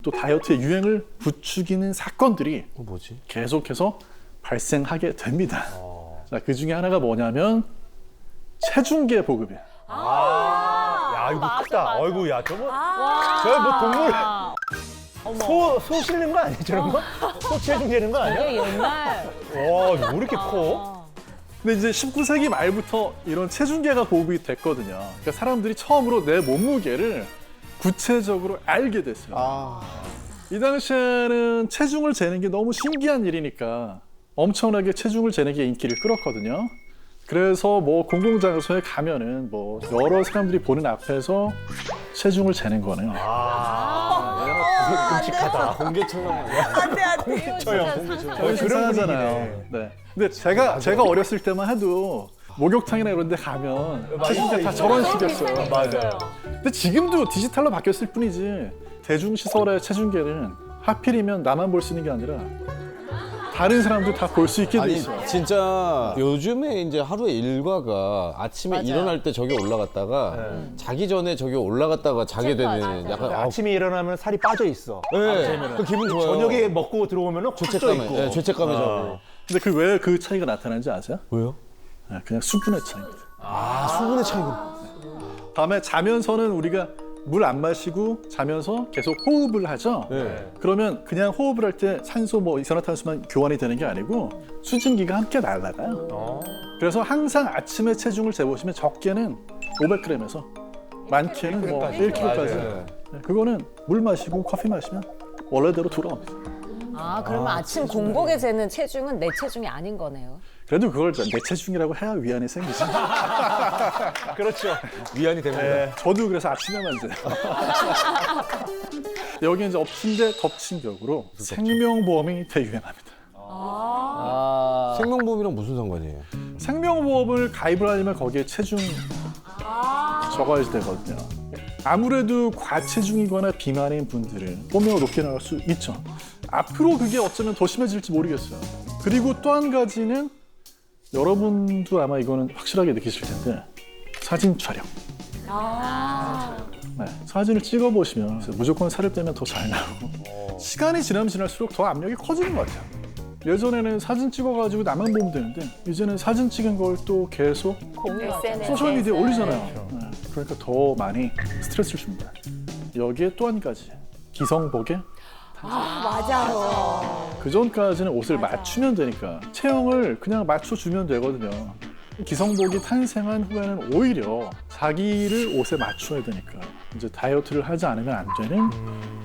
또 다이어트의 유행을 부추기는 사건들이 뭐지? 계속해서 발생하게 됩니다. 자, 그 중에 하나가 뭐냐면 체중계 보급이에요. 야 이거 맞아, 크다. 맞아. 어이구 야 저거 와. 저거 뭐 동물 어머. 소 실는 거 아니야 저런 거? 소 체중 되는 거 아니야? 이게 옛날. 와 이거 왜 이렇게 커? 근데 이제 19세기 말부터 이런 체중계가 보급이 됐거든요. 그러니까 사람들이 처음으로 내 몸무게를 구체적으로 알게 됐어요. 이 당시에는 체중을 재는 게 너무 신기한 일이니까 엄청나게 체중을 재는 게 인기를 끌었거든요. 그래서 뭐 공공장소에 가면은 뭐 여러 사람들이 보는 앞에서 체중을 재는 거네요. 끔찍하다. 공개처럼. 안돼 안돼. 그런 이상하잖아요. 네. 근데 제가 어렸을 때만 해도 목욕탕이나 이런 데 가면 체중계 다 저런 식이었어요. 맞아요. 근데 지금도 디지털로 바뀌었을 뿐이지 대중시설의 체중계는 하필이면 나만 볼 수 있는 게 아니라 다른 사람도 다 볼 수 있게 돼 아니 있어요. 진짜 요즘에 이제 하루의 일과가 아침에 맞아요. 일어날 때 저기 올라갔다가 자기 전에 저기 올라갔다가 자게 되는 맞아요. 약간 아침에 일어나면 살이 빠져 있어. 그 기분 좋아요. 저녁에 먹고 들어오면 확 쪄 죄책감에 있고. 네, 죄책감이 죠 근데 그 왜 그 차이가 나타나는지 아세요? 왜요? 네, 그냥 수분의 차이입니다. 수분의 차이가. 다음에 자면서는 우리가 물 안 마시고 자면서 계속 호흡을 하죠. 네. 그러면 그냥 호흡을 할 때 산소 뭐 이산화탄소만 교환이 되는 게 아니고 수증기가 함께 날아가요. 그래서 항상 아침에 체중을 재보시면 적게는 500g에서 많게는 뭐 1kg까지. 맞아요. 네, 그거는 물 마시고 커피 마시면 원래대로 돌아옵니다. 아 그러면 아침 공복에 재는 체중은 내 체중이 아닌 거네요. 그래도 그걸 내 체중이라고 해야 위안이 생기죠. 그렇죠. 위안이 됩니다. 네. 저도 그래서 아침에만 재요. 여기 이제 엎친 데 덮친 격으로 생명보험이 대유행합니다. 생명보험이랑 무슨 상관이에요? 생명보험을 가입을 하려면 거기에 체중 적어야 되거든요. 아무래도 과체중이거나 비만인 분들은 보험료가 높게 나갈 수 있죠. 앞으로 그게 어쩌면 더 심해질지 모르겠어요. 그리고 또 한 가지는 여러분도 아마 이거는 확실하게 느끼실 텐데 사진 촬영. 네, 사진을 찍어보시면 무조건 살을 빼면 더 잘 나오고 시간이 지나면 지날수록 더 압력이 커지는 것 같아요. 예전에는 사진 찍어가지고 나만 보면 되는데 이제는 사진 찍은 걸 또 계속 소셜미디어에 올리잖아요. 네, 그러니까 더 많이 스트레스를 줍니다. 여기에 또 한 가지 기성복에 맞아요. 그 전까지는 옷을 맞추면 되니까 체형을 그냥 맞춰주면 되거든요. 기성복이 탄생한 후에는 오히려 자기를 옷에 맞춰야 되니까 이제 다이어트를 하지 않으면 안 되는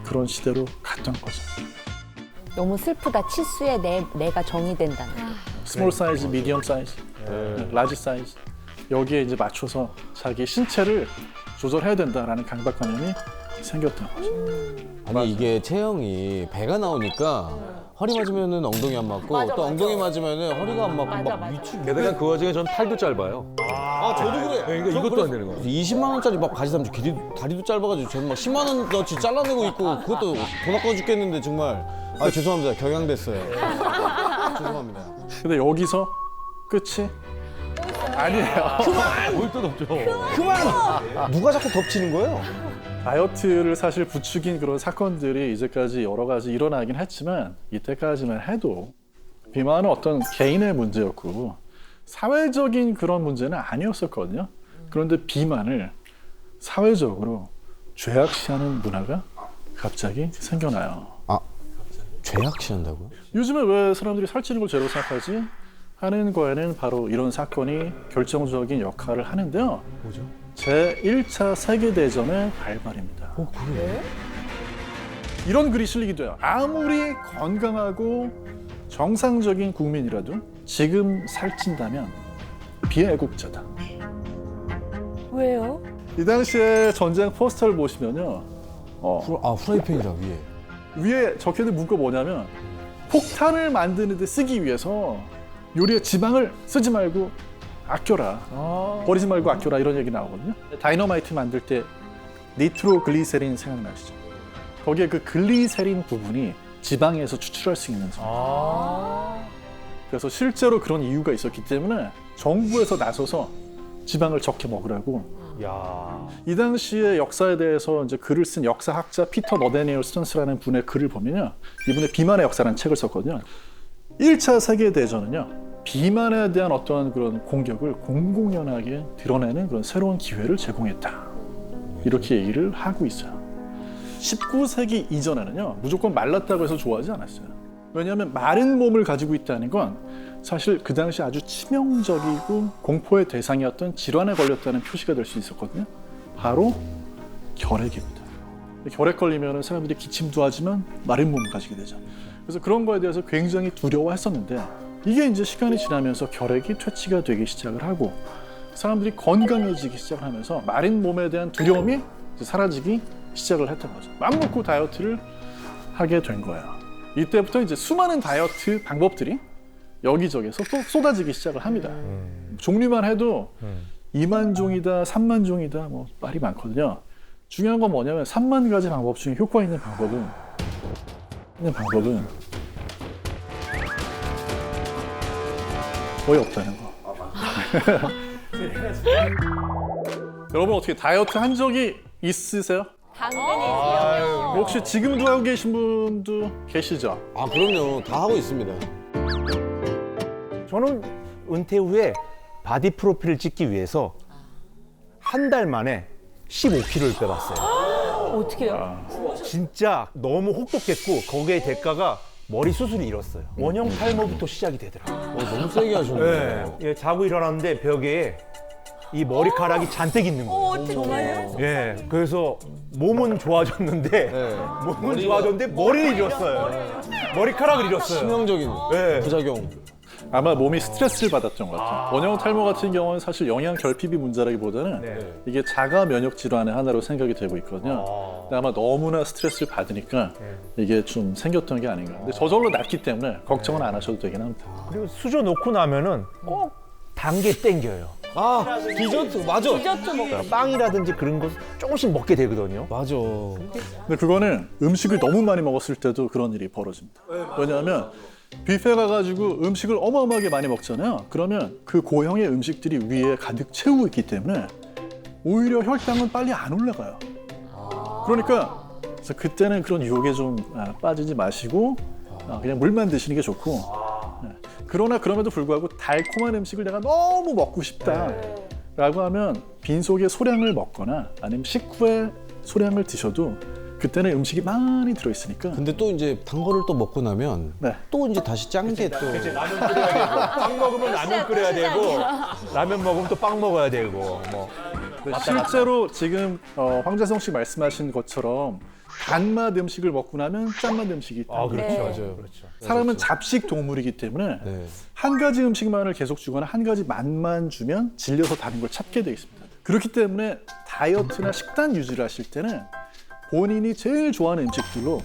그런 시대로 갔던 거죠. 너무 슬프다. 치수에 내가 정의된다는 게. 스몰 사이즈, 미디엄 사이즈, 라지 사이즈 여기에 이제 맞춰서 자기 신체를 조절해야 된다라는 강박관념이 생겼던 거죠. 아니 이게 체형이 배가 나오니까 허리 맞으면은 엉덩이 안 맞고 맞아, 또 맞아. 엉덩이 맞으면은 허리가 안 맞고 맞아, 막 맞아. 미치고. 게다가 그 와중에 전 팔도 짧아요. 아 저도 그래. 그러니까 이것도 안 되는 거야. 20만 원짜리 막 바지 사면 다리도 짧아가지고 저는 막 10만 원어치 잘라내고 있고 그것도 돈 아까워 죽겠는데 정말. 아 죄송합니다. 경향됐어요. 죄송합니다. 근데 여기서 끝이 아니에요. 뭘또 덥죠. 그만! 누가 자꾸 덮치는 거예요? 다이어트를 사실 부추긴 그런 사건들이 이제까지 여러 가지 일어나긴 했지만 이때까지만 해도 비만은 어떤 개인의 문제였고 사회적인 그런 문제는 아니었었거든요. 그런데 비만을 사회적으로 죄악시하는 문화가 갑자기 생겨나요. 죄악시한다고요? 요즘에 왜 사람들이 살찌는 걸 죄로 생각하지? 하는 거에는 바로 이런 사건이 결정적인 역할을 하는데요. 뭐죠? 제1차 세계대전의 발발입니다. 그래요? 이런 글이 실리기도 해요. 아무리 건강하고 정상적인 국민이라도 지금 살찐다면 비애국자다. 왜요? 이 당시에 전쟁 포스터를 보시면요. 후라이팬이다 위에. 위에 적혀있는 문구가 뭐냐면 폭탄을 만드는 데 쓰기 위해서 요리에 지방을 쓰지 말고 아껴라. 버리지 말고 아껴라 이런 얘기 나오거든요. 다이너마이트 만들 때 니트로글리세린 생각나시죠? 거기에 그 글리세린 부분이 지방에서 추출할 수 있는 성. 그래서 실제로 그런 이유가 있었기 때문에 정부에서 나서서 지방을 적게 먹으라고 야. 이 당시의 역사에 대해서 이제 글을 쓴 역사학자 피터 너데니얼 스턴스라는 분의 글을 보면요. 이분의 비만의 역사라는 책을 썼거든요. 1차 세계대전은요. 비만에 대한 어떠한 그런 공격을 공공연하게 드러내는 그런 새로운 기회를 제공했다. 이렇게 얘기를 하고 있어요. 19세기 이전에는요. 무조건 말랐다고 해서 좋아하지 않았어요. 왜냐하면 마른 몸을 가지고 있다는 건 사실 그 당시 아주 치명적이고 공포의 대상이었던 질환에 걸렸다는 표시가 될 수 있었거든요. 바로 결핵입니다. 결핵 걸리면 사람들이 기침도 하지만 마른 몸을 가지게 되죠. 그래서 그런 거에 대해서 굉장히 두려워했었는데 이게 이제 시간이 지나면서 결핵이 퇴치가 되기 시작을 하고 사람들이 건강해지기 시작을 하면서 마른 몸에 대한 두려움이 이제 사라지기 시작을 했던 거죠. 맘먹고 다이어트를 하게 된 거예요. 이때부터 이제 수많은 다이어트 방법들이 여기저기서 또 쏟아지기 시작을 합니다. 종류만 해도 2만 종이다, 3만 종이다, 뭐 말이 많거든요. 중요한 건 뭐냐면 3만 가지 방법 중에 효과 있는 방법은 거의 없다는 거. 여러분 어떻게 다이어트 한 적이 있으세요? 당근이지요. 혹시 지금도 하고 계신 분도 계시죠? 아 그럼요. 다 하고 있습니다. 저는 은퇴 후에 바디 프로필을 찍기 위해서 한 달 만에 15kg를 빼봤어요. 어떻게요? 진짜 너무 혹독했고 거기에 대가가 머리 수술이 일었어요. 원형 탈모부터 시작이 되더라고요. 너무 세게 하셨네. 네. 예, 자고 일어났는데 벽에 이 머리카락이 잔뜩 있는 거예요. 정말요? 예, 그래서 몸은 좋아졌는데 네. 몸은 좋아졌는데 머리를 잃었어요. 머리카락을 잃었어요. 치명적인 네. 부작용. 아마 몸이 스트레스를 받았던 것 같아요. 원형 탈모 같은 경우는 사실 영양 결핍이 문제라기보다는 네. 이게 자가 면역 질환의 하나로 생각이 되고 있거든요. 근데 아마 너무나 스트레스를 받으니까 이게 좀 생겼던 게 아닌가. 근데 저절로 낫기 때문에 걱정은 안 하셔도 되긴 합니다. 그리고 수저 놓고 나면은 꼭 단 게 땡겨요. 아 디저트 맞아. 디저트 먹고. 빵이라든지 그런 거 조금씩 먹게 되거든요. 맞아. 근데 그거는 음식을 너무 많이 먹었을 때도 그런 일이 벌어집니다. 왜냐하면 뷔페 가가지고 음식을 어마어마하게 많이 먹잖아요. 그러면 그 고형의 음식들이 위에 가득 채우고 있기 때문에 오히려 혈당은 빨리 안 올라가요. 그러니까 그래서 그때는 그런 유혹에 좀 빠지지 마시고 그냥 물만 드시는 게 좋고 그러나 그럼에도 불구하고 달콤한 음식을 내가 너무 먹고 싶다라고 하면 빈속에 소량을 먹거나 아니면 식후에 소량을 드셔도 그때는 음식이 많이 들어있으니까 근데 또 이제 단 거를 또 먹고 나면 네. 또 이제 다시 짠 게 또. 라면 끓여야 되고, 빵 먹으면 라면 끓여야 되고, 라면 먹으면 또 빵 먹어야 되고, 뭐. 실제로 지금 황재성 씨 말씀하신 것처럼 단맛 음식을 먹고 나면 짠맛 음식이 있다. 아, 그렇죠. 네. 맞아요. 그렇죠. 사람은 잡식 동물이기 때문에 네. 한 가지 음식만을 계속 주거나 한 가지 맛만 주면 질려서 다른 걸 찾게 돼 있습니다. 그렇기 때문에 다이어트나 식단 유지를 하실 때는 본인이 제일 좋아하는 음식들로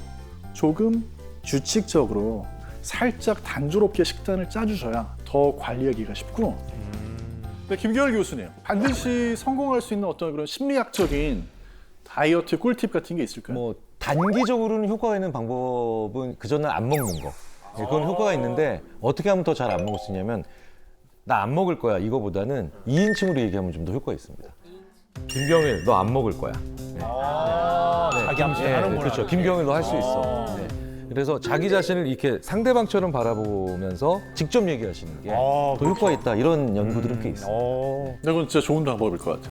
조금 규칙적으로 살짝 단조롭게 식단을 짜주셔야 더 관리하기가 쉽고 근데 김경열 교수님 반드시 성공할 수 있는 어떤 그런 심리학적인 다이어트 꿀팁 같은 게 있을까요? 뭐 단기적으로는 효과가 있는 방법은 그전날 안 먹는 거. 네, 그건 효과가 있는데 어떻게 하면 더 잘 안 먹을 수 있냐면 나 안 먹을 거야 이거보다는 2인칭으로 얘기하면 좀 더 효과가 있습니다. 김경일 너 안 먹을 거야. 자기 암시하는구나. 그렇죠. 김경일 너 할 수 있어. 네. 그래서 자기 자신을 이렇게 상대방처럼 바라보면서 직접 얘기하시는 게 더 효과가 있다 이런 연구들은 꽤 있어요. 근데 그건 진짜 좋은 방법일 것 같아요.